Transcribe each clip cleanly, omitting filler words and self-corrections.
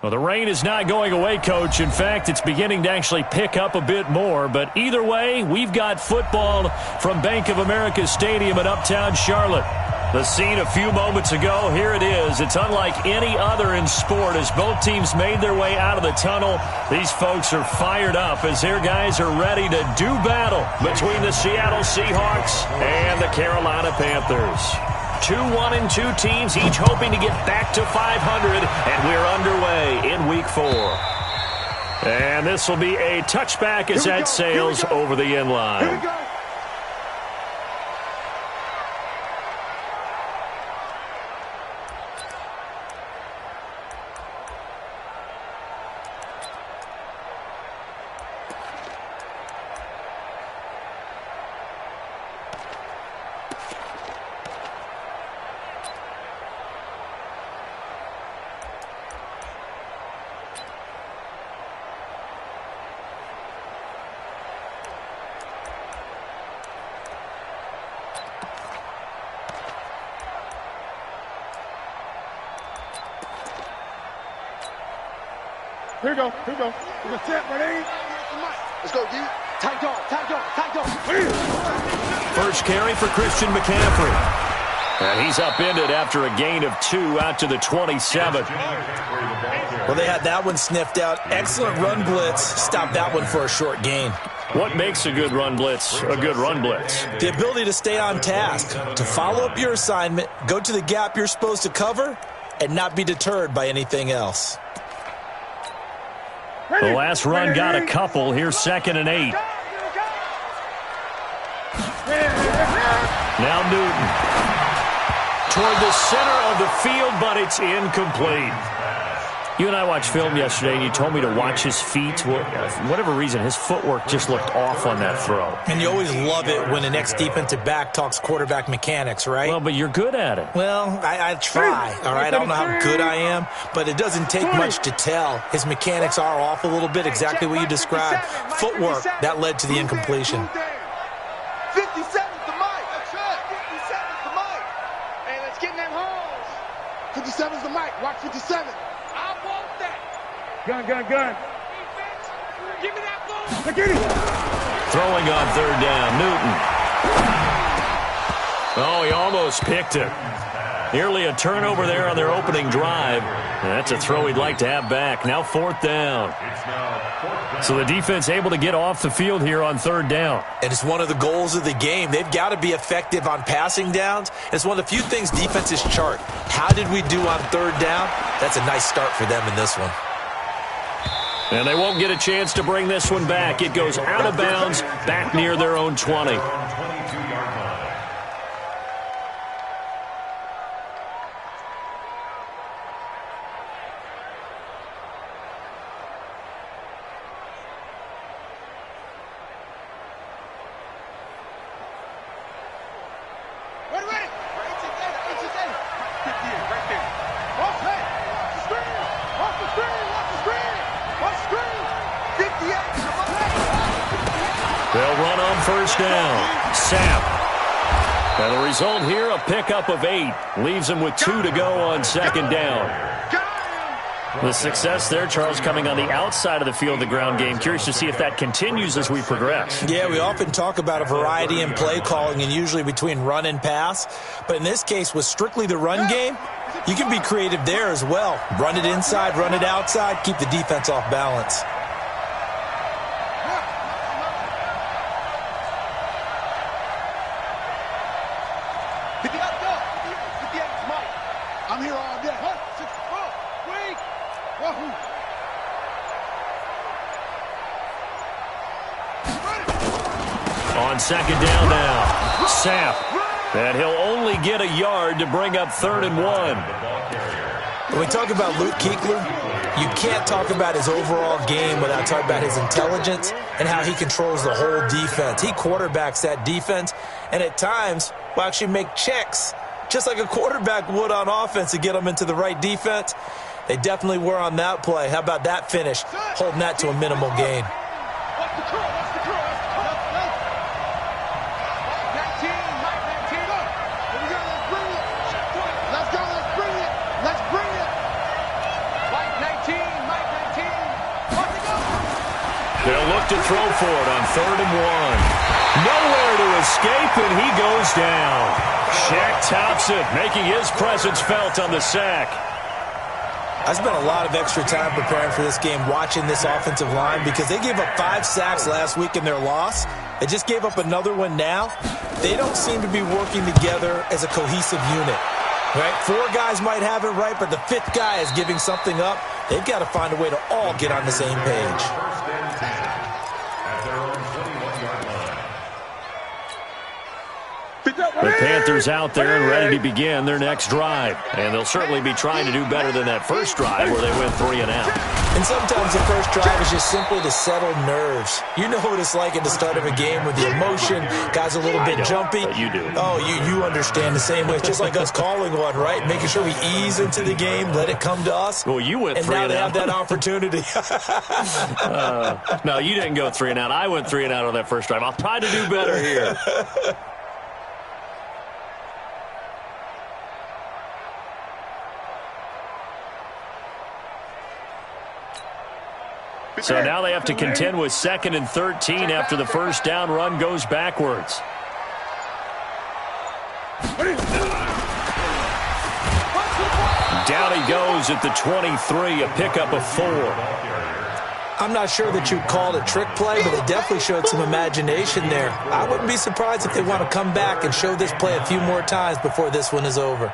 Well, the rain is not going away, Coach. In fact, it's beginning to actually pick up a bit more. But either way, we've got football from Bank of America Stadium in Uptown Charlotte. The scene a few moments ago, here it is. It's unlike any other in sport as both teams made their way out of the tunnel. These folks are fired up as their guys are ready to do battle between the Seattle Seahawks and the Carolina Panthers. 2-1-2 teams, each hoping to get back to 500, and we're underway in Week 4. And this will be a touchback as that sails over the end line. Here we go. Here we go. Here we go. We're going to set, ready? Let's go, D. Tight dog, tight dog, tight dog. First carry for Christian McCaffrey. And he's upended after a gain of 2 out to the 27. Well, they had that one sniffed out. Excellent run blitz. Stopped that one for a short gain. What makes a good run blitz a good run blitz? The ability to stay on task, to follow up your assignment, go to the gap you're supposed to cover, and not be deterred by anything else. The last run got a couple. Here's 2nd and 8. Now Newton. Toward the center of the field, but it's incomplete. You and I watched film yesterday, and you told me to watch his feet. For whatever reason, his footwork just looked off on that throw. And you always love it when an ex-defensive back talks quarterback mechanics, right? Well, but you're good at it. Well, I try, all right? I don't know how good I am, but it doesn't take much to tell. His mechanics are off a little bit, exactly what you described. Footwork, that led to the incompletion. 57's the mic. That's it. 57's the mic. Hey, let's get in that hole. 57's the mic. Watch 57. I want that. Gun. Defense, give me that ball. Get it. Throwing on 3rd down, Newton. Oh, he almost picked it. Nearly a turnover there on their opening drive. And that's a throw he'd like to have back. Now 4th down. So the defense able to get off the field here on 3rd down. And it's one of the goals of the game. They've got to be effective on passing downs. It's one of the few things defenses chart. How did we do on 3rd down? That's a nice start for them in this one. And they won't get a chance to bring this one back. It goes out of bounds, back near their own 20. They'll run on 1st down. Sapp. And the result here, a pickup of 8. Leaves them with 2 to go on 2nd down. The success there, Charles, coming on the outside of the field, the ground game. Curious to see if that continues as we progress. Yeah, we often talk about a variety in play calling and usually between run and pass. But in this case, with strictly the run game, you can be creative there as well. Run it inside, run it outside, keep the defense off balance. I'm here all day. Wait. On 2nd down now, Sapp. And he'll only get a yard to bring up 3rd and 1. When we talk about Luke Kuechly, you can't talk about his overall game without talking about his intelligence and how he controls the whole defense. He quarterbacks that defense and at times will actually make checks just like a quarterback would on offense to get them into the right defense. They definitely were on that play. How about that finish? Holding that to a minimal gain. Let's bring it. Let's bring it. White 19. They'll look to throw for it on 3rd and 1. Nowhere to escape, and he goes down. Shaq Thompson making his presence felt on the sack. I spent a lot of extra time preparing for this game, watching this offensive line, because they gave up 5 sacks last week in their loss. They just gave up another one now. They don't seem to be working together as a cohesive unit. Right? 4 guys might have it right, but the 5th guy is giving something up. They've got to find a way to all get on the same page. The Panthers out there and ready to begin their next drive. And they'll certainly be trying to do better than that first drive where they went 3 and out. And sometimes the first drive is just simply to settle nerves. You know what it's like at the start of a game with the emotion. Guys a little bit jumpy. But you do. Oh, you understand the same way. It's just like us calling one, right? Making sure we ease into the game, let it come to us. Well, you went 3 and out. And now they have that opportunity. No, you didn't go 3 and out. I went 3 and out on that first drive. I'll try to do better here. So now they have to contend with 2nd and 13 after the first down run goes backwards. Down he goes at the 23, a pickup of 4. I'm not sure that you'd call it a trick play, but it definitely showed some imagination there. I wouldn't be surprised if they want to come back and show this play a few more times before this one is over.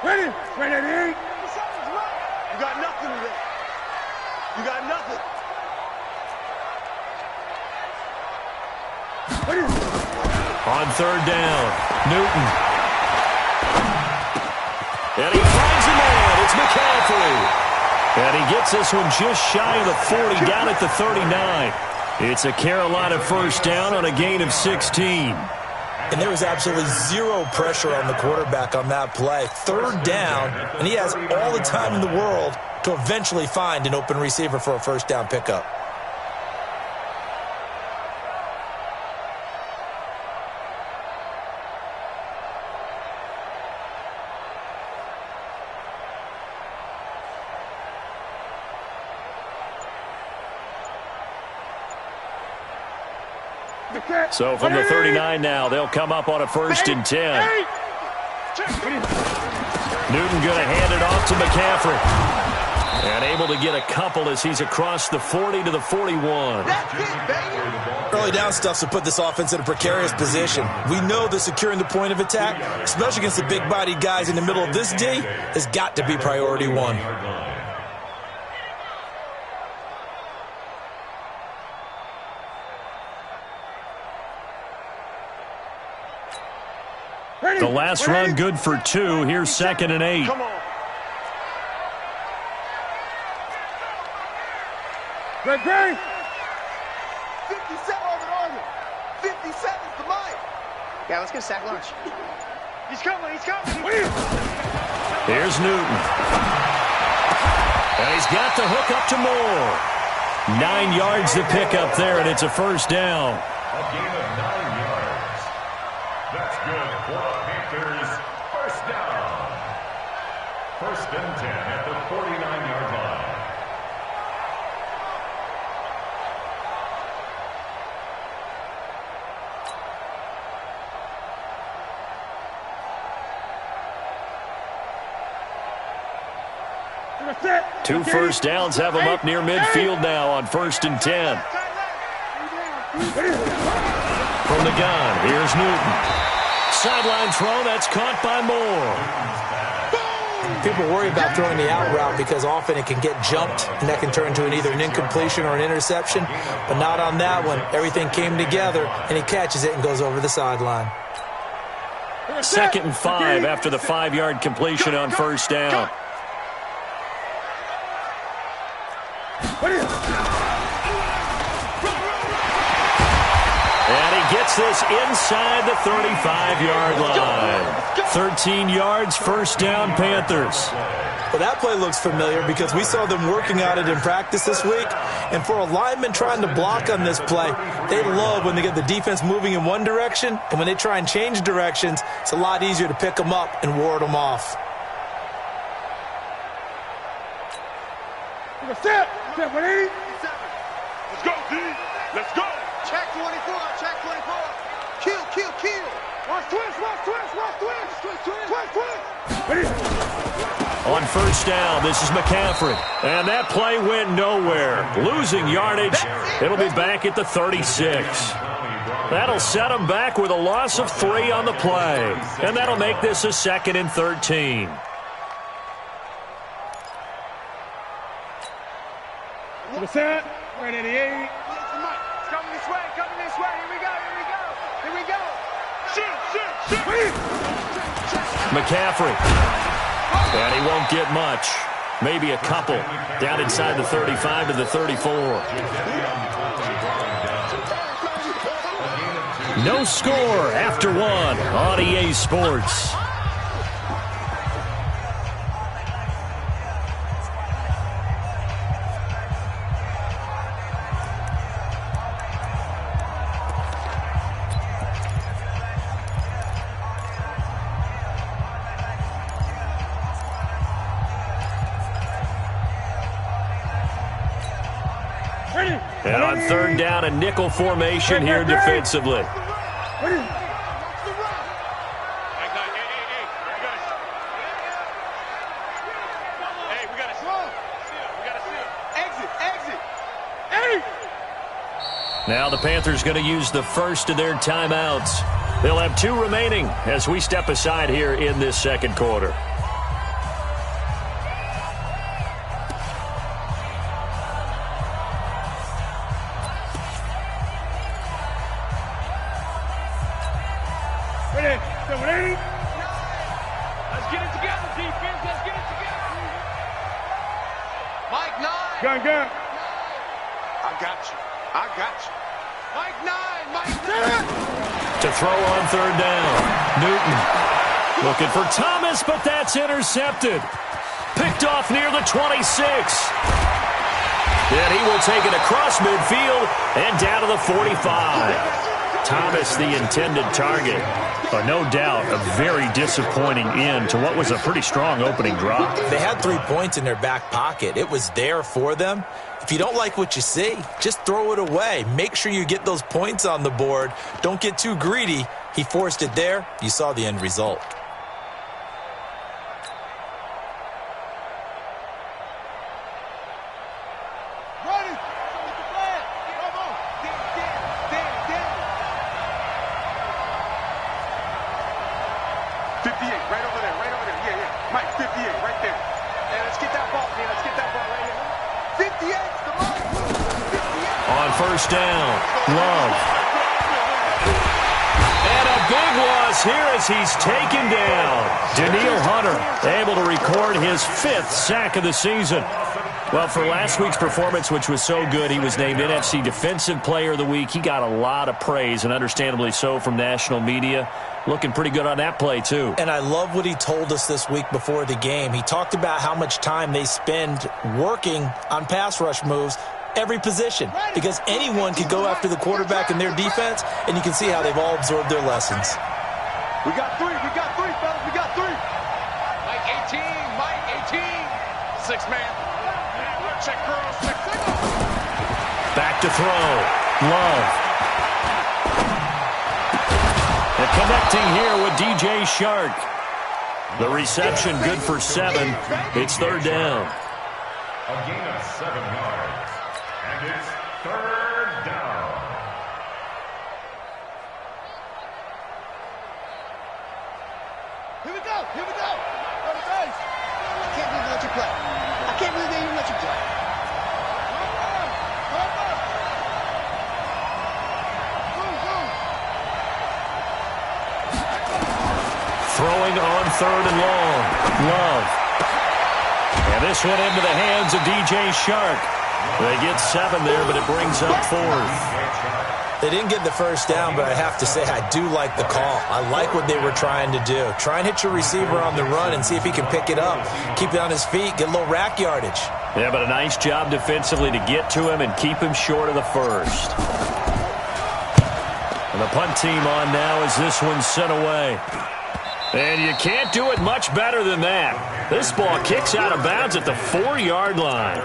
Ready? Ready? You got nothing today. You got nothing. On 3rd down, Newton. And he finds a man. It's McCaffrey. And he gets this one just shy of the 40, down at the 39. It's a Carolina first down on a gain of 16. And there was absolutely 0 pressure on the quarterback on that play. 3rd down, and he has all the time in the world to eventually find an open receiver for a first down pickup. So from the 39 now, they'll come up on a 1st and 10. Newton going to hand it off to McCaffrey. And able to get a couple as he's across the 40 to the 41. Early down stuff's to put this offense in a precarious position. We know that securing the point of attack, especially against the big-bodied guys in the middle of this D, has got to be priority 1. The last run good for 2. Here's 2nd and 8. Come on. Ready? 57 on it. 57's the mic. Yeah, let's get a sack lunch. He's coming. Here's Newton. And he's got the hook up to Moore. 9 yards to pick up there, and it's a first down. A gain of 9 yards. That's good for the Panthers. First down. 1st and 10 at the 49-yard line. Two first downs have them up near midfield now on 1st and 10. From the gun, here's Newton. Sideline throw, that's caught by Moore. People worry about throwing the out route because often it can get jumped, and that can turn into either an incompletion or an interception. But not on that one. Everything came together, and he catches it and goes over the sideline. 2nd and 5 after the 5-yard completion on first down. And he gets this inside the 35-yard line. 13 yards, first down, Panthers. Well, that play looks familiar because we saw them working on it in practice this week. And for a lineman trying to block on this play, they love when they get the defense moving in one direction. And when they try and change directions, it's a lot easier to pick them up and ward them off. Set 180. Let's go, D. Let's go. Check 24. Check 24. Kill, kill, kill. Watch twist. On first down, this is McCaffrey. And that play went nowhere. Losing yardage. It'll be back at the 36. That'll set them back with a loss of 3 on the play. And that'll make this a 2nd and 13. Set 188. Coming this way. Here we go. Shoot. McCaffrey. And he won't get much. Maybe a couple. Down inside the 35 to the 34. No score after 1 on EA Sports. And on third down, a nickel formation here defensively. Now the Panthers going to use the first of their timeouts. They'll have 2 remaining as we step aside here in this second quarter. Let's get it together, defense. Let's get it together. Mike 9. Gun. I got you. Mike 9. To throw on third down. Newton looking for Thomas, but that's intercepted. Picked off near the 26. And he will take it across midfield and down to the 45. Thomas, the intended target. But no doubt a very disappointing end to what was a pretty strong opening drop. They had 3 points in their back pocket. It was there for them. If you don't like what you see, just throw it away. Make sure you get those points on the board. Don't get too greedy. He forced it there. You saw the end result. First down, Love. And a big loss here as he's taken down. Danielle Hunter able to record his 5th sack of the season. Well, for last week's performance, which was so good, he was named NFC Defensive Player of the Week. He got a lot of praise, and understandably so, from national media. Looking pretty good on that play, too. And I love what he told us this week before the game. He talked about how much time they spend working on pass rush moves, every position, because anyone could go after the quarterback in their defense, and you can see how they've all absorbed their lessons. We got 3, fellas. We got 3. Mike 18. 6 man. Check girls. Back to throw. Love. And connecting here with DJ Shark. The reception good for 7. It's third down. A gain of 7 yards. And it's third down. Here we go. Go to base. I can't believe they let you play. I can't believe they even let you play. Throwing on third and long. Love. And this one into the hands of DJ Shark. They get 7 there, but it brings up 4th. They didn't get the first down, but I have to say I do like the call. I like what they were trying to do. Try and hit your receiver on the run and see if he can pick it up. Keep it on his feet, get a little rack yardage. Yeah, but a nice job defensively to get to him and keep him short of the first. And the punt team on now as this one's sent away. And you can't do it much better than that. This ball kicks out of bounds at the 4-yard line.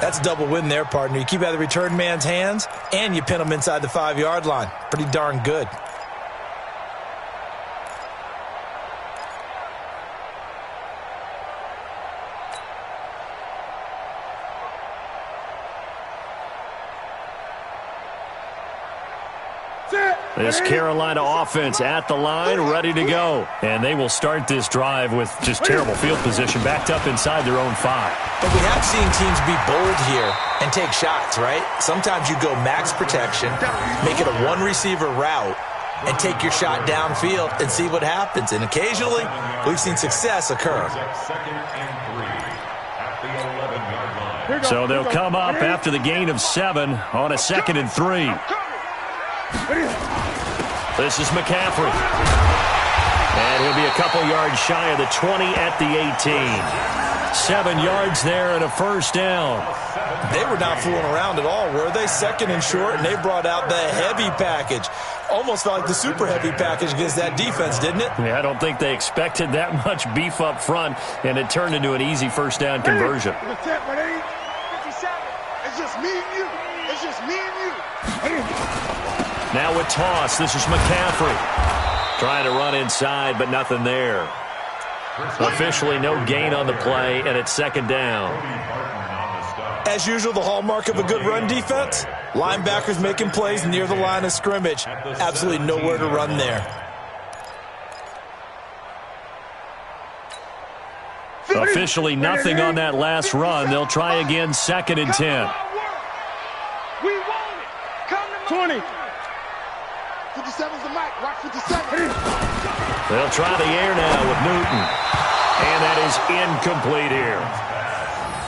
That's a double win there, partner. You keep out of the return man's hands, and you pin him inside the 5-yard line. Pretty darn good. This Carolina offense at the line, ready to go. And they will start this drive with just terrible field position, backed up inside their own 5. But we have seen teams be bold here and take shots, right? Sometimes you go max protection, make it a one-receiver route, and take your shot downfield and see what happens. And occasionally, we've seen success occur. So they'll come up after the gain of 7 on a 2nd and 3. This is McCaffrey. And he'll be a couple yards shy of the 20 at the 18. 7 yards there and a first down. They were not fooling around at all, were they? 2nd and short, and they brought out the heavy package. Almost felt like the super heavy package against that defense, didn't it? Yeah, I don't think they expected that much beef up front, and it turned into an easy first down conversion. 57. It's just me and you. It's just me and you. Now with toss, this is McCaffrey. Trying to run inside, but nothing there. Officially no gain on the play, and it's 2nd down. As usual, the hallmark of a good run defense, linebackers making plays near the line of scrimmage. Absolutely nowhere to run there. Officially nothing on that last run. They'll try again, 2nd and 10. We want it. Come to 20. 57's the mic. Watch 57. They'll try the air now with Newton. And that is incomplete here.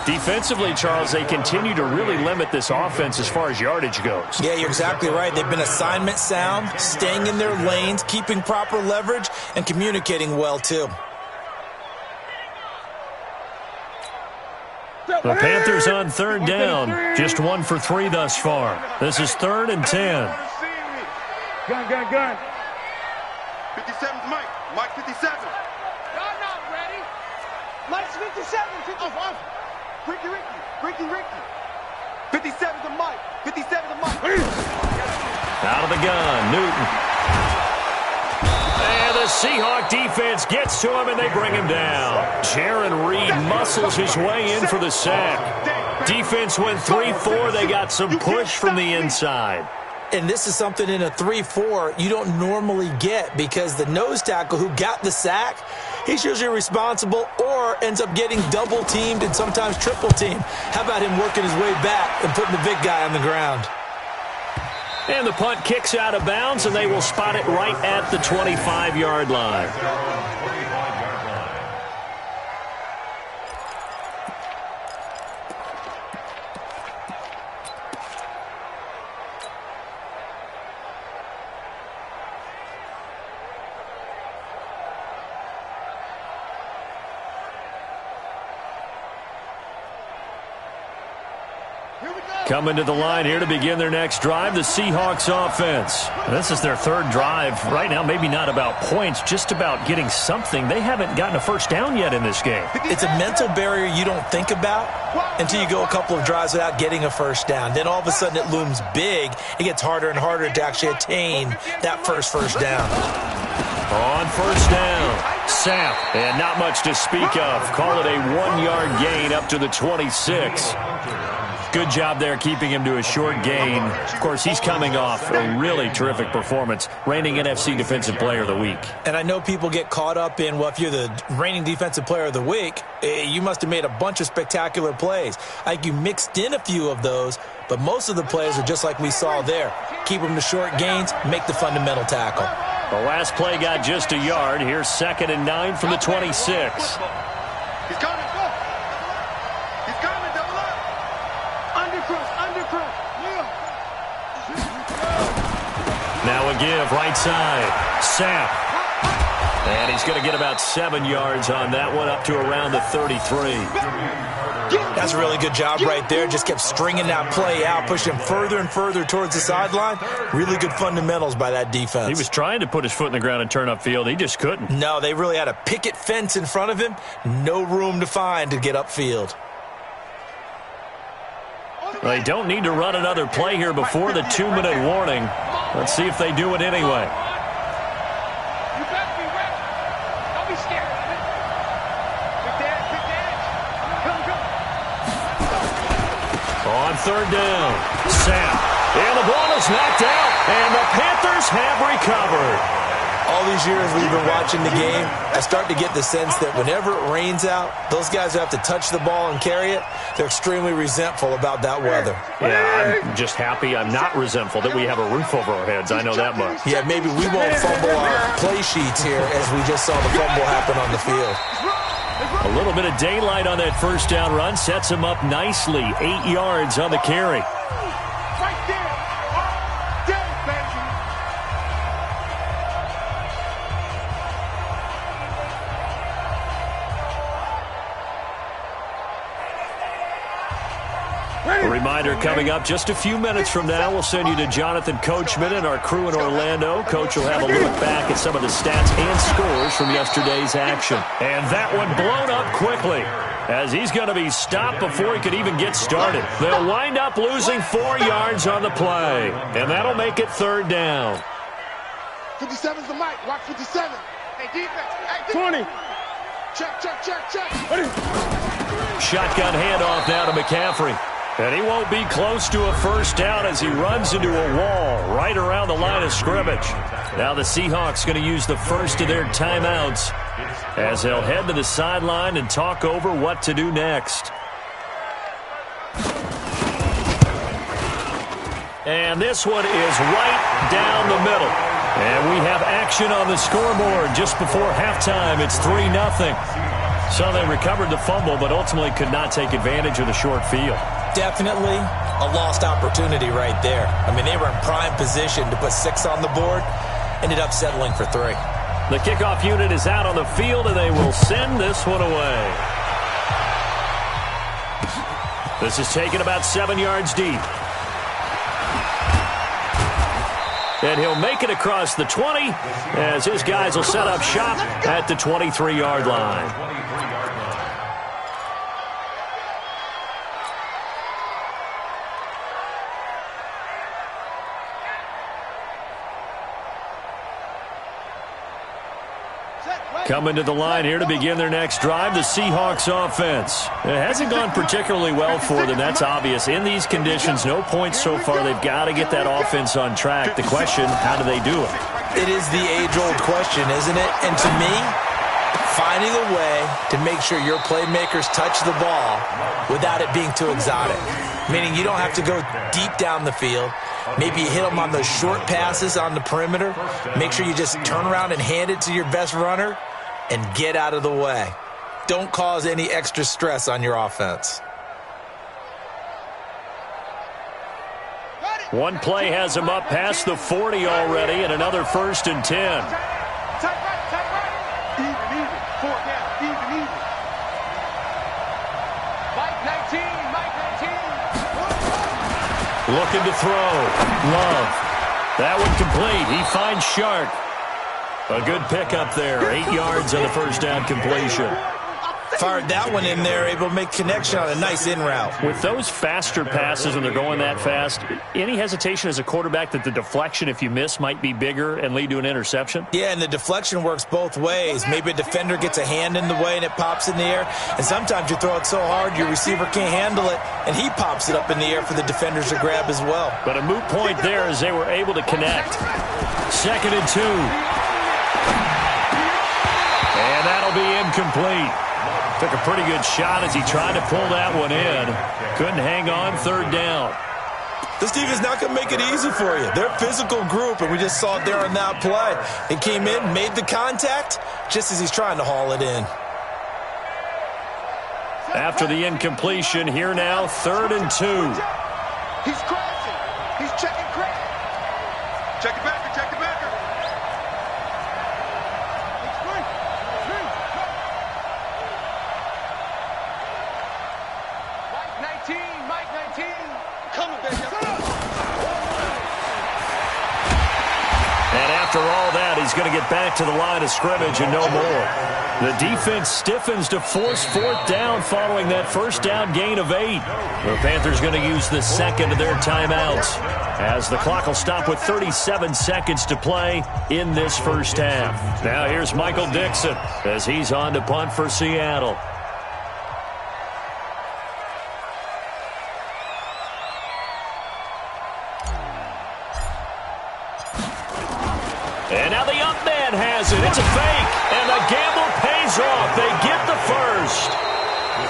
Defensively, Charles, they continue to really limit this offense as far as yardage goes. Yeah, you're exactly right. They've been assignment sound, staying in their lanes, keeping proper leverage, and communicating well, too. The Panthers on 3rd down. Just 1 for 3 thus far. This is 3rd and 10. Gun. 57's Mike. Mike 57. Y'all not ready. Mike's 57. 55. Ricky. 57's the Mike. 57's the Mike. Out of the gun, Newton. And the Seahawk defense gets to him, and they bring him down. Jaron Reed muscles his way in for the sack. Defense went 3-4. They got some push from the inside. And this is something in a 3-4 you don't normally get, because the nose tackle who got the sack, he's usually responsible or ends up getting double-teamed and sometimes triple-teamed. How about him working his way back and putting the big guy on the ground? And the punt kicks out of bounds, and they will spot it right at the 25-yard line. Coming to the line here to begin their next drive, the Seahawks offense. This is their 3rd drive. Right now, maybe not about points, just about getting something. They haven't gotten a first down yet in this game. It's a mental barrier you don't think about until you go a couple of drives without getting a first down. Then all of a sudden it looms big. It gets harder and harder to actually attain that first down. On first down, Sapp, and not much to speak of. Call it a 1-yard gain up to the 26. Good job there keeping him to a short gain. Of course, he's coming off a really terrific performance, reigning NFC Defensive Player of the Week. And I know people get caught up in, well, if you're the reigning Defensive Player of the Week, you must have made a bunch of spectacular plays. I think you mixed in a few of those, but most of the plays are just like we saw there. Keep them to short gains, make the fundamental tackle. The last play got just a yard. Here's 2nd and 9 from the 26. He's coming. Double up. Undercross. Now a give, right side. Sapp. And he's going to get about 7 yards on that one, up to around the 33. That's a really good job right there. Just kept stringing that play out, pushing him further and further towards the sideline. Really good fundamentals by that defense. He was trying to put his foot in the ground and turn upfield. He just couldn't. No, they really had a picket fence in front of him. No room to find to get upfield. They don't need to run another play here before the 2-minute warning. Let's see if they do it anyway. You better be ready. Don't be scared of it. Quick dash. Come. On third down, Sam. And the ball is knocked out, and the Panthers have recovered. All these years we've been watching the game, I start to get the sense that whenever it rains out, those guys who have to touch the ball and carry it, they're extremely resentful about that weather. Yeah, I'm just happy I'm not resentful that we have a roof over our heads. I know that much. Yeah, maybe we won't fumble our play sheets here as we just saw the fumble happen on the field. A little bit of daylight on that first down run sets him up nicely. 8 yards on the carry. Right there. There, baby. A reminder coming up just a few minutes from now, we'll send you to Jonathan Coachman and our crew in Orlando. Coach will have a look back at some of the stats and scores from yesterday's action. And that one blown up quickly as he's going to be stopped before he could even get started. They'll wind up losing 4 yards on the play, and that'll make it third down. 57's the mic. Watch 57. Hey, defense. Hey, 20. Check. Shotgun handoff now to McCaffrey. And he won't be close to a first down as he runs into a wall right around the line of scrimmage. Now the Seahawks going to use the first of their timeouts as they'll head to the sideline and talk over what to do next. And this one is right down the middle. And we have action on the scoreboard just before halftime. It's 3-0. So they recovered the fumble, but ultimately could not take advantage of the short field. Definitely a lost opportunity right there. I mean, they were in prime position to put 6 on the board, ended up settling for 3. The kickoff unit is out on the field, and they will send this one away. This is taken about 7 yards deep. And he'll make it across the 20 as his guys will set up shop at the 23-yard line. Coming to the line here to begin their next drive, the Seahawks offense. It hasn't gone particularly well for them. That's obvious. In these conditions, no points so far. They've got to get that offense on track. The question, how do they do it? It is the age-old question, isn't it? And to me, finding a way to make sure your playmakers touch the ball without it being too exotic. Meaning you don't have to go deep down the field. Maybe you hit them on those short passes on the perimeter. Make sure you just turn around and hand it to your best runner and get out of the way. Don't cause any extra stress on your offense. One play has him up past the 40 already, and another 1st and 10. Tight right. Even. 4 down. Even. Mike 19. Looking to throw. Love. That one complete. He finds Shark. A good pickup there. 8 yards on the first down completion. Fired that one in there, able to make connection on a nice in route. With those faster passes when they're going that fast, any hesitation as a quarterback that the deflection, if you miss, might be bigger and lead to an interception? Yeah, and the deflection works both ways. Maybe a defender gets a hand in the way and it pops in the air. And sometimes you throw it so hard your receiver can't handle it, and he pops it up in the air for the defenders to grab as well. But a moot point there as they were able to connect. 2nd and 2. And that'll be incomplete. Took a pretty good shot as he tried to pull that one in. Couldn't hang on. 3rd down. This team is not going to make it easy for you. They're a physical group, and we just saw it there on that play. He came in, made the contact, just as he's trying to haul it in. After the incompletion, here now, 3rd and 2. He's crashing. He's checking crash. Check it back. After all that, he's going to get back to the line of scrimmage and no more. The defense stiffens to force fourth down following that first down gain of 8. The Panthers going to use the second of their timeouts as the clock will stop with 37 seconds to play in this first half. Now here's Michael Dixon as he's on to punt for Seattle. And now the up man has it. It's a fake, and the gamble pays off. They get the first.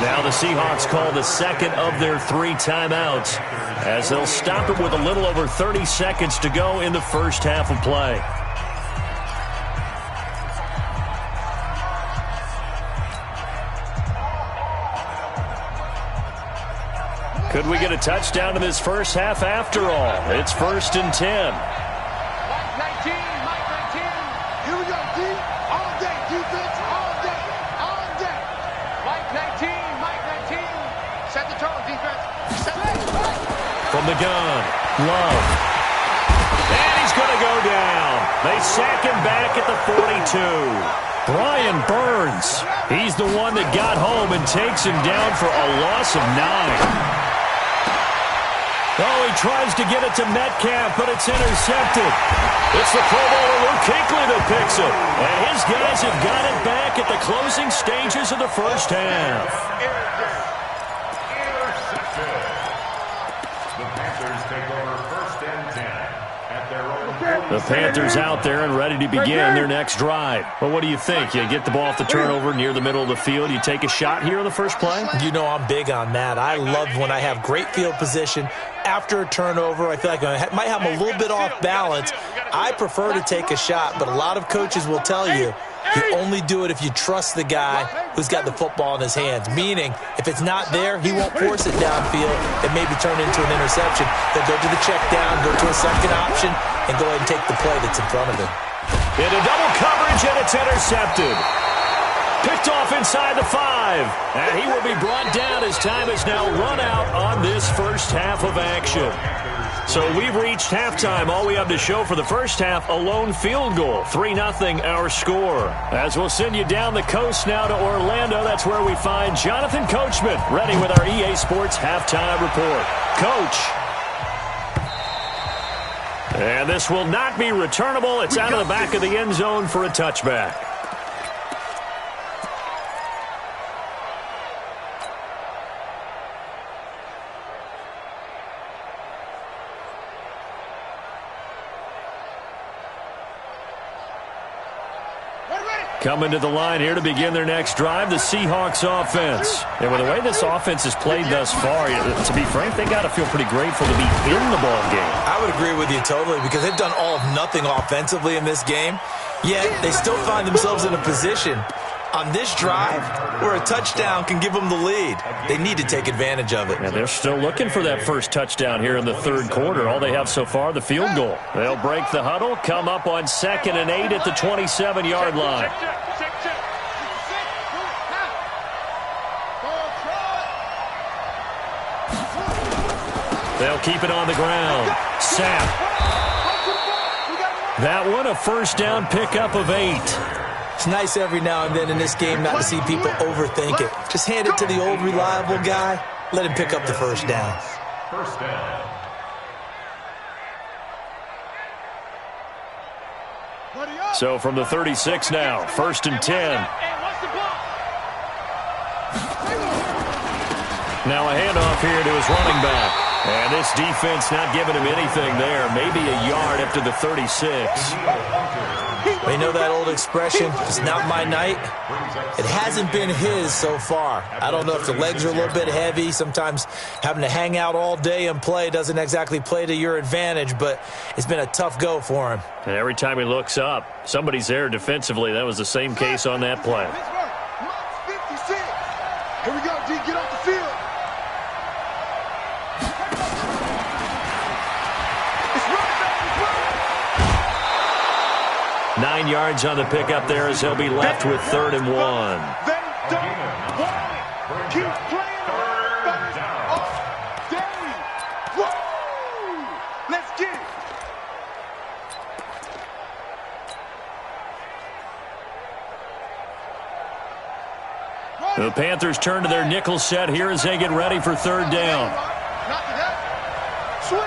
Now the Seahawks call the second of their 3 timeouts as they'll stop it with a little over 30 seconds to go in the first half of play. Could we get a touchdown in this first half after all? It's 1st and 10. From the gun, Love. And he's going to go down. They sack him back at the 42. Brian Burns, he's the one that got home and takes him down for a loss of 9. Oh, he tries to get it to Metcalf, but it's intercepted. It's the Pro Bowler Luke Kuechly that picks it. And his guys have got it back at the closing stages of the first half. The Panthers out there and ready to begin their next drive. Well, what do you think? You get the ball off the turnover near the middle of the field. You take a shot here on the first play? You know I'm big on that. I love when I have great field position. After a turnover, I feel like I might have a little bit off balance. I prefer to take a shot, but a lot of coaches will tell you only do it if you trust the guy who's got the football in his hands. Meaning, if it's not there, he won't force it downfield and maybe turn into an interception. They'll go to the check down, go to a second option, and go ahead and take the play that's in front of him. Into double coverage, and it's intercepted. Picked off inside the 5. And he will be brought down as time is now run out on this first half of action. So we've reached halftime. All we have to show for the first half, a lone field goal. 3-0 our score. As we'll send you down the coast now to Orlando, that's where we find Jonathan Coachman, ready with our EA Sports halftime report. Coach. And this will not be returnable. It's out of the back of the end zone for a touchback. Coming to the line here to begin their next drive, the Seahawks offense. And with the way this offense has played thus far, to be frank, they got to feel pretty grateful to be in the ball game. I would agree with you totally because they've done all of nothing offensively in this game, yet they still find themselves in a position on this drive where a touchdown can give them the lead. They need to take advantage of it. And they're still looking for that first touchdown here in the third quarter. All they have so far, the field goal. They'll break the huddle, come up on 2nd and 8 at the 27-yard line. They'll keep it on the ground. Sapp. That one, a first down pickup of 8. It's nice every now and then in this game not to see people overthink it. Just hand it to the old reliable guy. Let him pick up the first down. First down. So from the 36 now, 1st and 10. Now a handoff here to his running back. And this defense not giving him anything there. Maybe a yard up to the 36. You know that old expression, it's not my night? It hasn't been his so far. I don't know if the legs are a little bit heavy. Sometimes having to hang out all day and play doesn't exactly play to your advantage, but it's been a tough go for him. And every time he looks up, somebody's there defensively. That was the same case on that play. Here we go, D. Get off the field. 9 yards on the pickup there as he'll be left with 3rd and 1. They don't want it. Keep playing first off day. Woo! Let's get it. The Panthers turn to their nickel set here as they get ready for third down. Switch.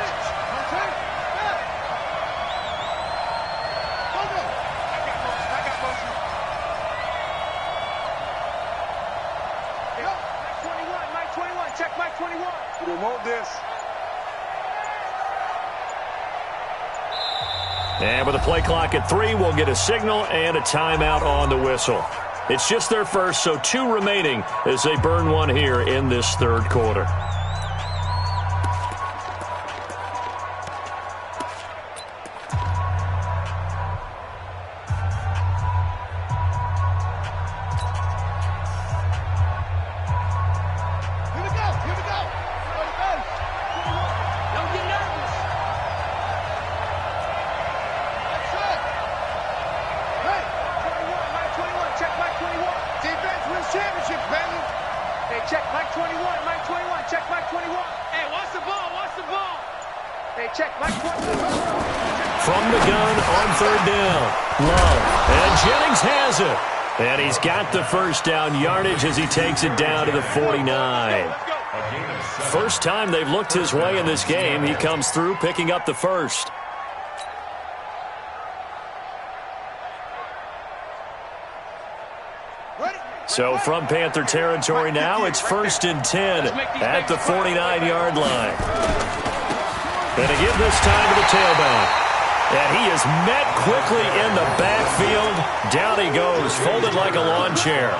Mike 21. Check Mike 21. We want this. And with the play clock at 3, we'll get a signal and a timeout on the whistle. It's just their first, so 2 remaining as they burn one here in this third quarter. From the gun on third down, Love, and Jennings has it. And he's got the first down yardage as he takes it down to the 49. First time they've looked his way in this game, he comes through picking up the first. So from Panther territory now, it's 1st and 10 at the 49-yard line. And to give this time to the tailback. And he is met quickly in the backfield. Down he goes, folded like a lawn chair.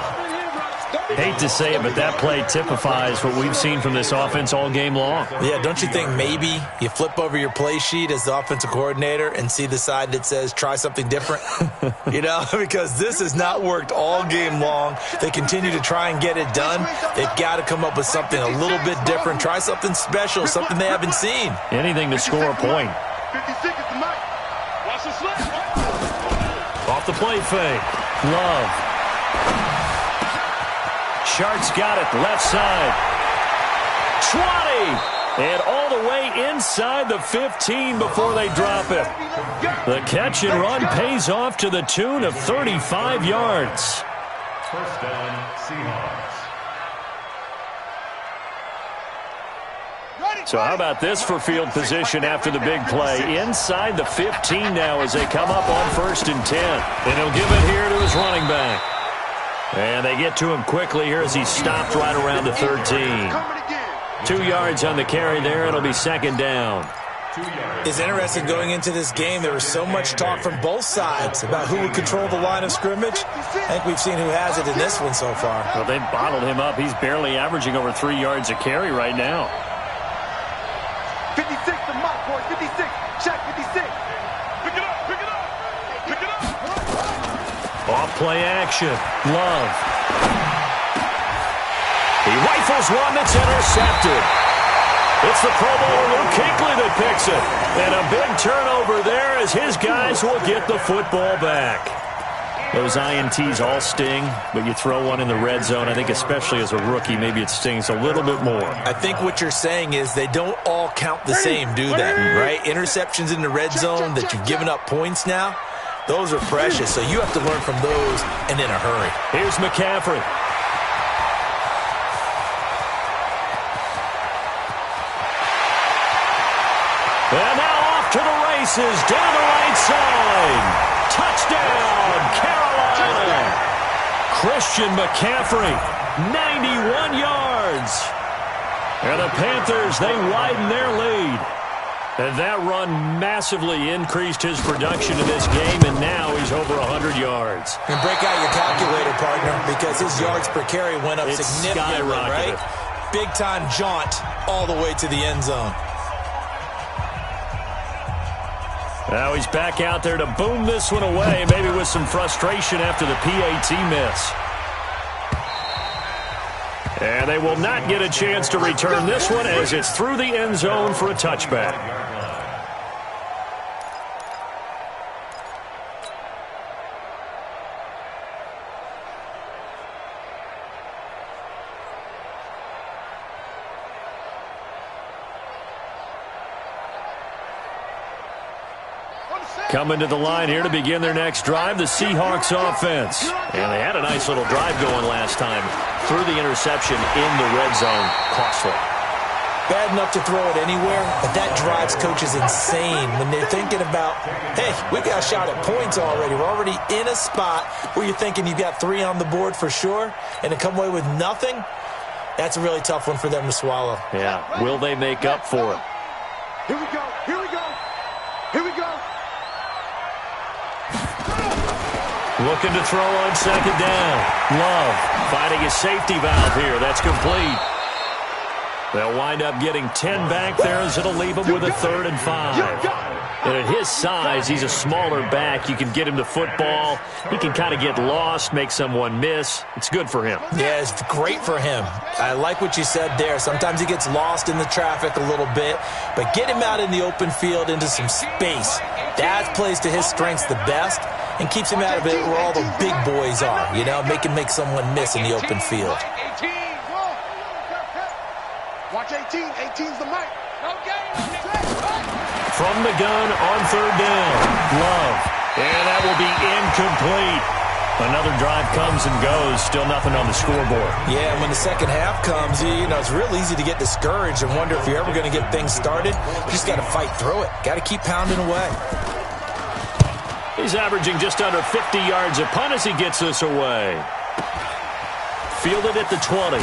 Hate to say it, but that play typifies what we've seen from this offense all game long. Yeah, don't you think maybe you flip over your play sheet as the offensive coordinator and see the side that says try something different? You know, because this has not worked all game long. They continue to try and get it done. They've got to come up with something a little bit different. Try something special, something they haven't seen. Anything to score a point. 50 seconds to Mike. Watch the slip. Off the play fake. Love. Shart's got it, left side. 20! And all the way inside the 15 before they drop it. The catch and run pays off to the tune of 35 yards. First down, Seahawks. So how about this for field position after the big play? Inside the 15 now as they come up on 1st and 10. And he'll give it here to his running back. And they get to him quickly here as he stopped right around the 13. 2 yards on the carry there. It'll be 2nd down. It's interesting going into this game. There was so much talk from both sides about who would control the line of scrimmage. I think we've seen who has it in this one so far. Well, they've bottled him up. He's barely averaging over 3 yards a carry right now. 56 to Mike, boys. 56. Check 56. Pick it up. Pick it up. Pick it up. Off play action. Love. He rifles one that's intercepted. It's the Pro Bowler Luke Kuechly that picks it. And a big turnover there as his guys will get the football back. Those INTs all sting, but you throw one in the red zone, I think especially as a rookie, maybe it stings a little bit more. I think what you're saying is they don't all count the same, do they? Right? Interceptions in the red zone that you've given up points now, those are precious. So you have to learn from those and in a hurry. Here's McCaffrey. And now off to the races, down the right side. Touchdown, Carolina. Christian McCaffrey, 91 yards. And the Panthers, they widen their lead. And that run massively increased his production in this game, and now he's over 100 yards. And break out your calculator, partner, because his yards per carry went up significantly, right? Big-time jaunt all the way to the end zone. Now he's back out there to boom this one away, maybe with some frustration after the PAT miss. And they will not get a chance to return this one as it's through the end zone for a touchback. Coming to the line here to begin their next drive, the Seahawks offense. And they had a nice little drive going last time. Threw the interception in the red zone. Costly. Bad enough to throw it anywhere, but that drives coaches insane when they're thinking about, hey, we got a shot at points already. We're already in a spot where you're thinking you've got 3 on the board for sure, and to come away with nothing, that's a really tough one for them to swallow. Yeah. Will they make up for it? Here we go. Here we go. Here we go. Looking to throw on second down. Love finding a safety valve here. That's complete. They'll wind up getting 10 back there as it'll leave him with a 3rd and 5. And at his size, he's a smaller back. You can get him the football. He can kind of get lost, make someone miss. It's good for him. Yeah, it's great for him. I like what you said there. Sometimes he gets lost in the traffic a little bit, but get him out in the open field into some space. That plays to his strengths the best and keeps him out of it where all the big boys are, you know, make someone miss in the open field. Watch 18. 18's the mic. From the gun on 3rd down. Love. And that will be incomplete. Another drive comes and goes. Still nothing on the scoreboard. Yeah, and when the second half comes, you know, it's real easy to get discouraged and wonder if you're ever going to get things started. You just got to fight through it. Got to keep pounding away. He's averaging just under 50 yards a punt as he gets this away. Fielded at the 20.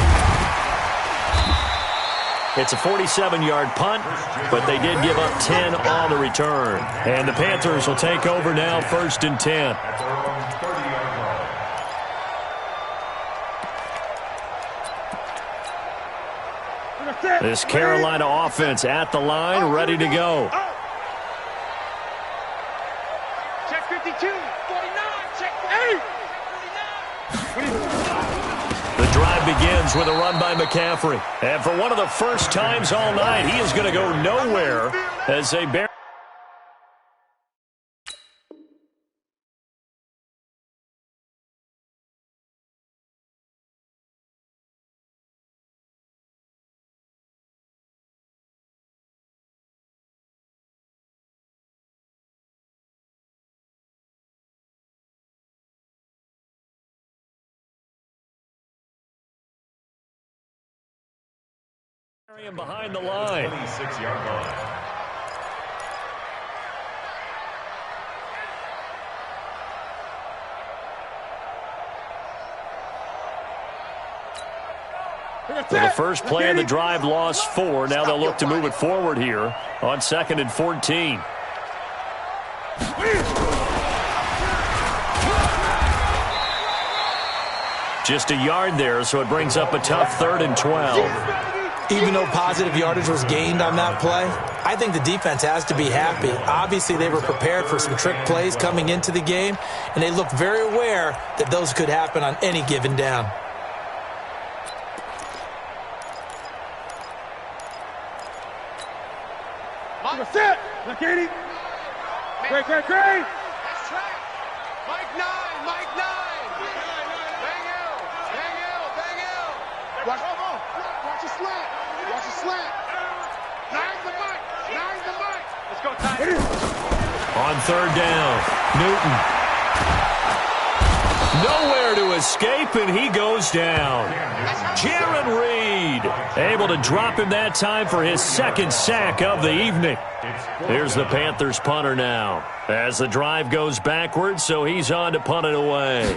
It's a 47-yard punt, but they did give up 10 on the return. And the Panthers will take over now, 1st and 10. This Carolina offense at the line, ready to go. Check 52, 49, check 8. The drive begins with a run by McCaffrey. And for one of the first times all night, he is going to go nowhere as they bear. Behind the line. 26-yard line. For the first play of the drive, lost 4. Now they'll look to move it forward here on 2nd and 14. Just a yard there, so it brings up a tough 3rd and 12. Even though positive yardage was gained on that play, I think the defense has to be happy. Obviously, they were prepared for some trick plays coming into the game, and they looked very aware that those could happen on any given down. That's it. Look, Katie. Great. That's track. Mike 9. Bang your slant. Watch the slant. 9's the mic. Let's go, Ty. On 3rd down, Newton. Nowhere to escape, and he goes down. Jaron Reed able to drop him that time for his 2nd sack of the evening. Here's the Panthers punter now as the drive goes backwards, so he's on to punt it away.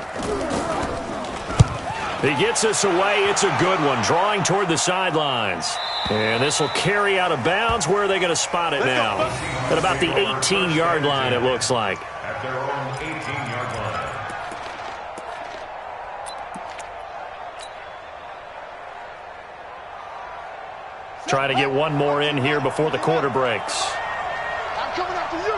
He gets this away. It's a good one, drawing toward the sidelines. And this will carry out of bounds. Where are they going to spot it now? At about the 18-yard line, it looks like. At their own 18-yard line. Trying to get one more in here before the quarter breaks. I'm coming after you.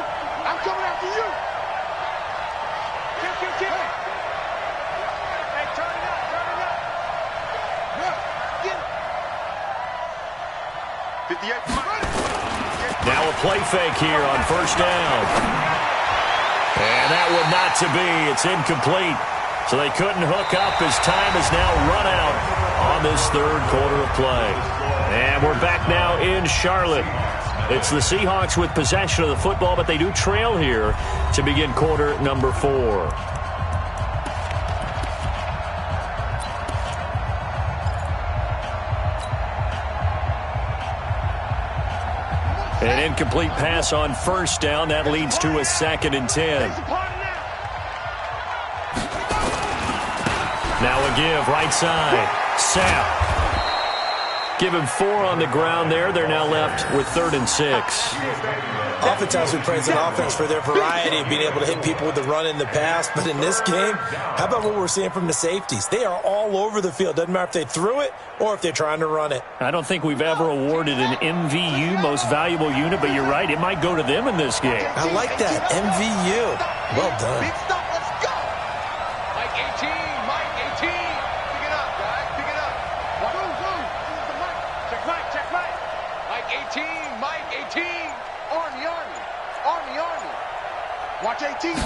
Kick. Hey, turn it up. Get it. 58. Now a play fake here on 1st down. And that one not to be. It's incomplete. So they couldn't hook up as time has now run out on this third quarter of play. And we're back now in Charlotte. It's the Seahawks with possession of the football, but they do trail here to begin quarter number 4. An incomplete pass on first down. That leads to a 2nd and 10. Now a give, right side. Sapp. Give him 4 on the ground there. They're now left with 3rd and 6. Oftentimes we praise an offense for their variety of being able to hit people with the run in the pass. But in this game, how about what we're seeing from the safeties? They are all over the field. Doesn't matter if they threw it or if they're trying to run it. I don't think we've ever awarded an MVU, most valuable unit, but you're right. It might go to them in this game. I like that. MVU. Well done. Big stop, let's go. Mike 18, Mike 18. Pick it up, guys, pick it up. Check Mike, check Mike. Mike 18, Mike 18. Army, Army. Army, Army. Watch 18, 18.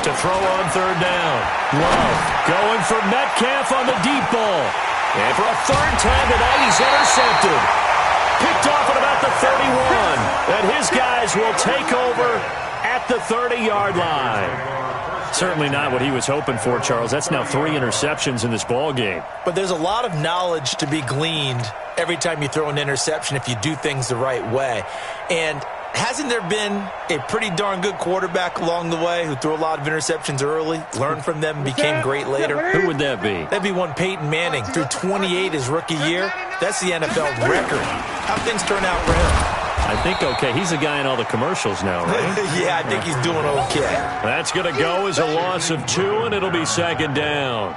To throw on 3rd down. Love going for Metcalf on the deep ball. And for a 3rd time tonight, he's intercepted. Picked off at about the 31. And his guys will take over at the 30-yard line. Certainly not what he was hoping for, Charles. That's now 3 interceptions in this ball game. But there's a lot of knowledge to be gleaned every time you throw an interception if you do things the right way. And hasn't there been a pretty darn good quarterback along the way who threw a lot of interceptions early, learned from them, became great later? Who would that be? That'd be one Peyton Manning. Threw 28 his rookie year. That's the NFL record. How'd things turn out for him? I think okay. He's a guy in all the commercials now, right? Yeah, I think he's doing okay. That's going to go as a loss of 2, and it'll be 2nd down.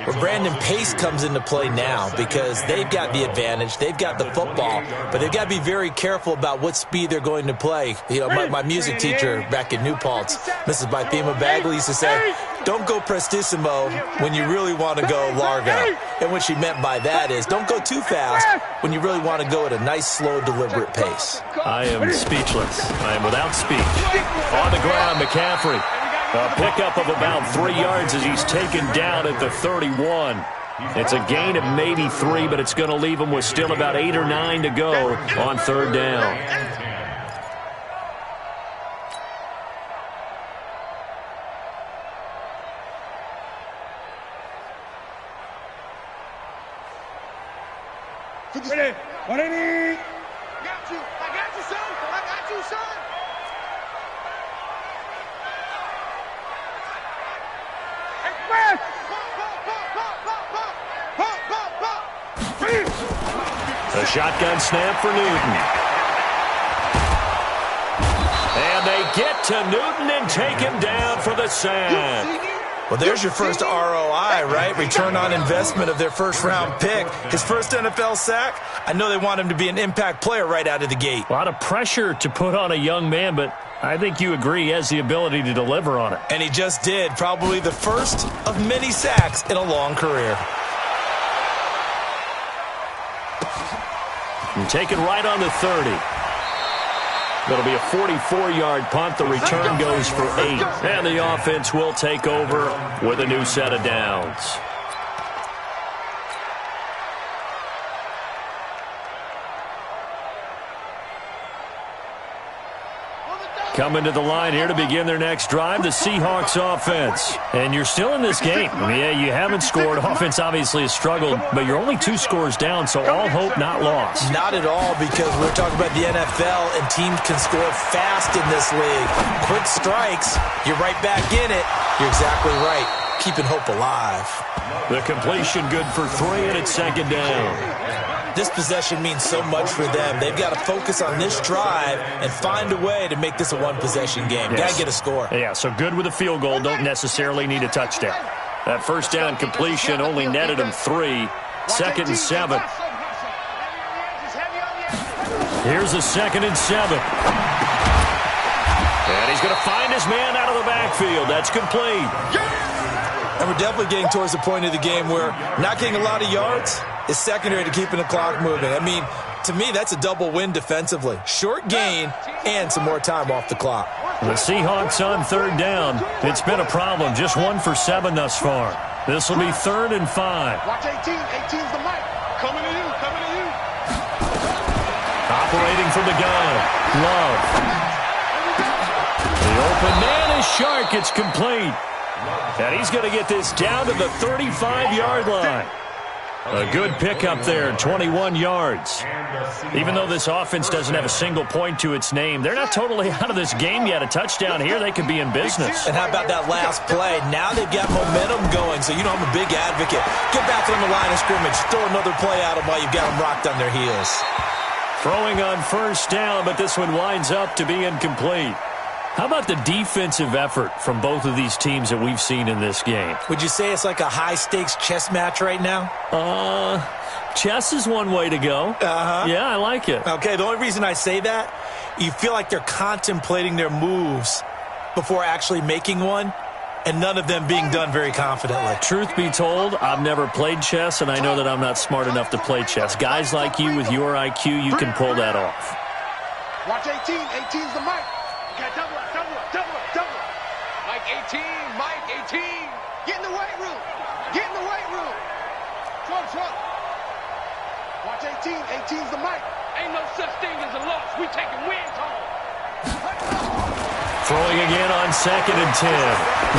Where Brandon Pace comes into play now because they've got the advantage. They've got the football, but they've got to be very careful about what speed they're going to play. You know, my music teacher back in New Paltz, Mrs. Bythema Bagley, used to say, don't go prestissimo when you really want to go largo. And what she meant by that is don't go too fast when you really want to go at a nice, slow, deliberate pace. I am speechless. I am without speech. On the ground, McCaffrey. A pickup of about 3 yards as he's taken down at the 31. It's a gain of maybe 3, but it's going to leave him with still about 8 or 9 to go on 3rd down. Ready? 180. Got you. I got you, son. I got you, son. A shotgun snap for Newton. And they get to Newton and take him down for the sack. Well, there's your first ROI, right? Return on investment of their first-round pick. His first NFL sack. I know they want him to be an impact player right out of the gate. A lot of pressure to put on a young man, but I think you agree he has the ability to deliver on it. And he just did. Probably the first of many sacks in a long career. And taken right on the 30. That'll be a 44-yard punt. The return goes for 8. And the offense will take over with a new set of downs. Coming to the line here to begin their next drive, the Seahawks offense. And you're still in this game. Yeah, you haven't scored. Offense obviously has struggled, but you're only 2 scores down, so all hope not lost. Not at all, because we're talking about the NFL, and teams can score fast in this league. Quick strikes, you're right back in it. You're exactly right. Keeping hope alive. The completion good for 3, and it's 2nd down. This possession means so much for them. They've got to focus on this drive and find a way to make this a one-possession game. Yes. Got to get a score. Yeah, so good with a field goal. Don't necessarily need a touchdown. That first down completion only netted him 3. 2nd and 7. Here's a 2nd and 7. And he's going to find his man out of the backfield. That's complete. And we're definitely getting towards the point of the game where not getting a lot of yards is secondary to keeping the clock moving. I mean, to me, that's a double win defensively. Short gain and some more time off the clock. The Seahawks on third down. It's been a problem. Just 1 for 7 thus far. This will be 3rd and 5. Watch 18. 18's the mic. Coming to you. Coming to you. Operating from the gun. Love. The open man is Shark. It's complete. And he's going to get this down to the 35-yard line. A good pickup there, 21 yards. Even though this offense doesn't have a single point to its name, they're not totally out of this game yet. A touchdown here, they could be in business. And how about that last play? Now they've got momentum going, so you know I'm a big advocate. Get back on the line of scrimmage. Throw another play at them while you've got them rocked on their heels. Throwing on first down, but this one winds up to be incomplete. How about the defensive effort from both of these teams that we've seen in this game? Would you say it's like a high-stakes chess match right now? Chess is one way to go. Yeah, I like it. Okay, the only reason I say that, you feel like they're contemplating their moves before actually making one, and none of them being done very confidently. Truth be told, I've never played chess, and I know that I'm not smart enough to play chess. Guys like you with your IQ, you can pull that off. Watch 18. 18's the mic. Okay, double up. Mike 18. Mike 18. Get in the weight room. Get in the weight room. Trump. Watch 18. 18's the mic. Ain't no such thing as a loss. We taking wins home. Throwing again on 2nd and 10.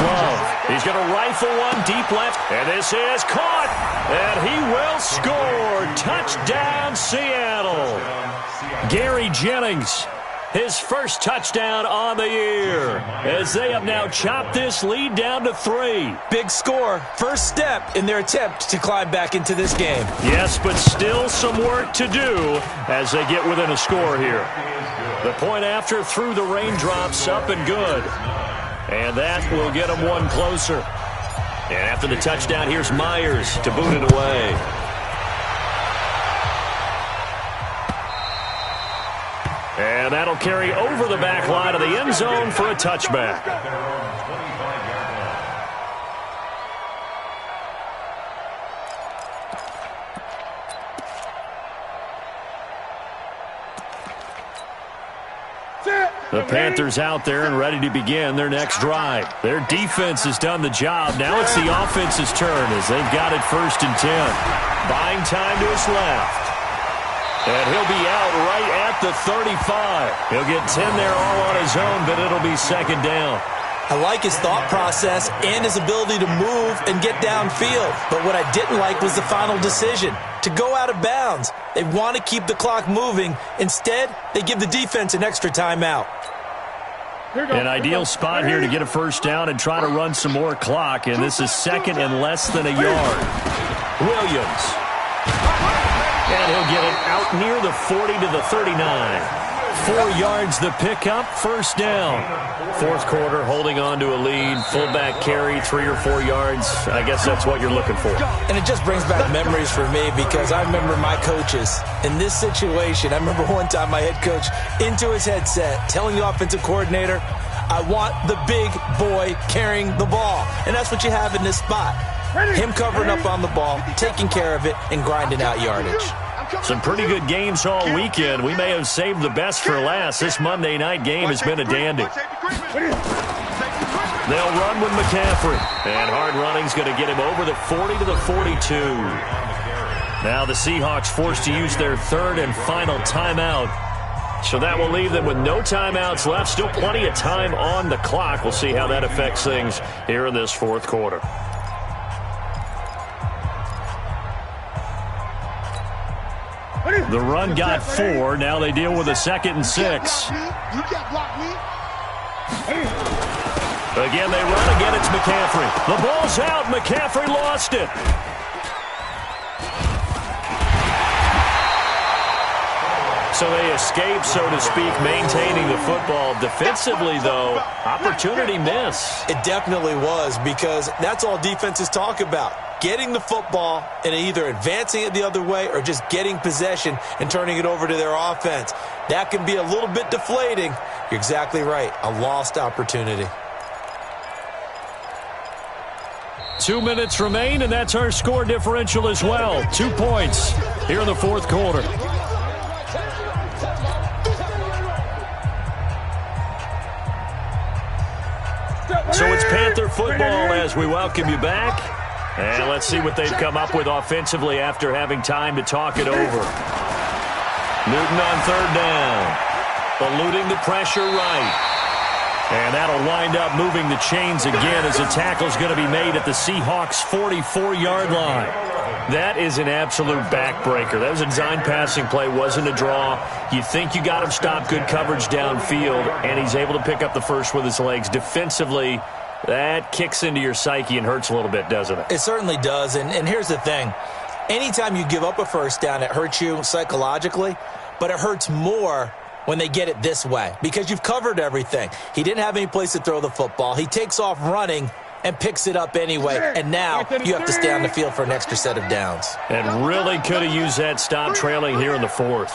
Love. He's going to rifle one deep left. And this is caught. And he will score. Touchdown, Seattle. Gary Jennings. His first touchdown on the year as they have now chopped this lead down to 3. Big score. First step in their attempt to climb back into this game. Yes, but still some work to do as they get within a score here. The point after through the raindrops, up and good. And that will get them one closer. And after the touchdown, here's Myers to boot it away. And that'll carry over the back line of the end zone for a touchback. The Panthers out there and ready to begin their next drive. Their defense has done the job. Now it's the offense's turn as they've got it 1st and 10. Buying time to his left. And he'll be out right at the 35. He'll get 10 there all on his own, but it'll be 2nd down. I like his thought process and his ability to move and get downfield. But what I didn't like was the final decision, to go out of bounds. They want to keep the clock moving. Instead, they give the defense an extra timeout. An ideal spot here to get a first down and try to run some more clock, and this is 2nd and less than a yard. Williams. And he'll get it out near the 40 to the 39. 4 yards the pickup, first down. 4th quarter, holding on to a lead. Fullback carry, 3 or 4 yards. I guess that's what you're looking for. And it just brings back memories for me because I remember my coaches in this situation. I remember one time my head coach into his headset telling the offensive coordinator, I want the big boy carrying the ball. And that's what you have in this spot. Him covering up on the ball, taking care of it, and grinding out yardage. Some pretty good games all weekend. We may have saved the best for last. This Monday night game has been a dandy. They'll run with McCaffrey. And hard running's going to get him over the 40 to the 42. Now the Seahawks forced to use their 3rd and final timeout. So that will leave them with no timeouts left. Still plenty of time on the clock. We'll see how that affects things here in this 4th quarter. The run got 4. Now they deal with a 2nd and 6. You can't block me. Again, they run. Again, it's McCaffrey. The ball's out. McCaffrey lost it. So they escape, so to speak, maintaining the football. Defensively, though, opportunity miss. It definitely was because that's all defenses talk about. Getting the football and either advancing it the other way or just getting possession and turning it over to their offense. That can be a little bit deflating. You're exactly right. A lost opportunity. 2 minutes remain, and that's our score differential as well. 2 points here in the 4th quarter. Panther football as we welcome you back. And let's see what they've come up with offensively after having time to talk it over. Newton on third down. Eluding the pressure right. And that'll wind up moving the chains again as the tackle's going to be made at the Seahawks' 44-yard line. That is an absolute backbreaker. That was a design passing play, wasn't a draw. You think you got him stopped, good coverage downfield, and he's able to pick up the first with his legs. Defensively, that kicks into your psyche and hurts a little bit, doesn't it? It certainly does, and here's the thing. Anytime you give up a first down, it hurts you psychologically, but it hurts more when they get it this way because you've covered everything. He didn't have any place to throw the football. He takes off running and picks it up anyway, and now you have to stay on the field for an extra set of downs. And really could have used that stop trailing here in the fourth.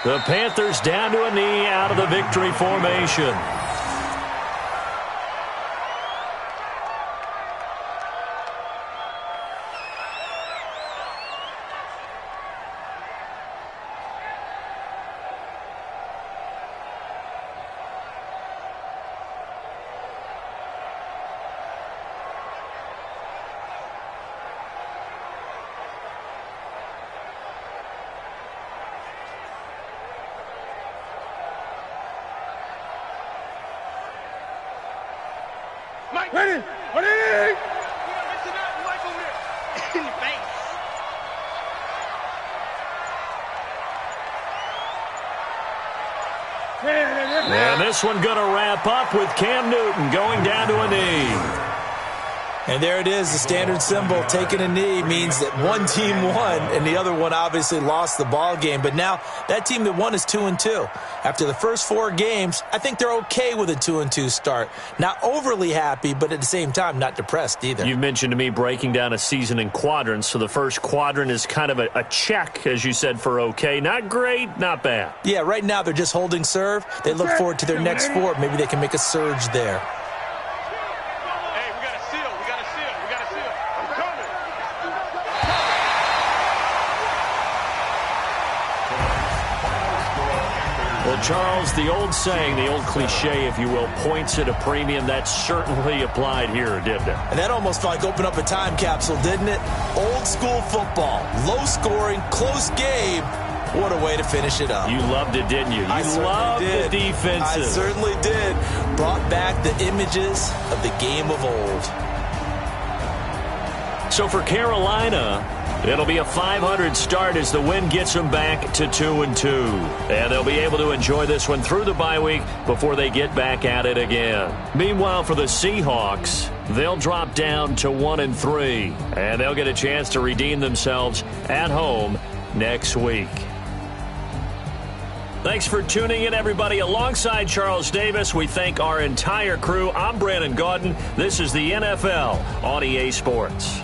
The Panthers down to a knee out of the victory formation. Mike, ready? Ready? Listen up, Mike over there. In your face. And this one going to wrap up with Cam Newton going down to a knee. And there it is, the standard symbol. Taking a knee means that one team won, and the other one obviously lost the ball game. But now that team that won is 2-2. After the first 4 games, I think they're okay with a 2-2 start. Not overly happy, but at the same time, not depressed either. You've mentioned to me breaking down a season in quadrants, so the first quadrant is kind of a check, as you said, for okay. Not great, not bad. Yeah, right now they're just holding serve. They look forward to their next 4. Maybe they can make a surge there. Well, Charles, the old saying, the old cliche, if you will, points at a premium. That certainly applied here, didn't it? And that almost like opened up a time capsule, didn't it? Old school football, low scoring, close game. What a way to finish it up. You loved it, didn't you? You loved the defenses. I certainly did. Brought back the images of the game of old. So for Carolina, it'll be a 500 start as the win gets them back to 2-2. And they'll be able to enjoy this one through the bye week before they get back at it again. Meanwhile, for the Seahawks, they'll drop down to 1-3. And they'll get a chance to redeem themselves at home next week. Thanks for tuning in, everybody. Alongside Charles Davis, we thank our entire crew. I'm Brandon Gaudin. This is the NFL on EA Sports.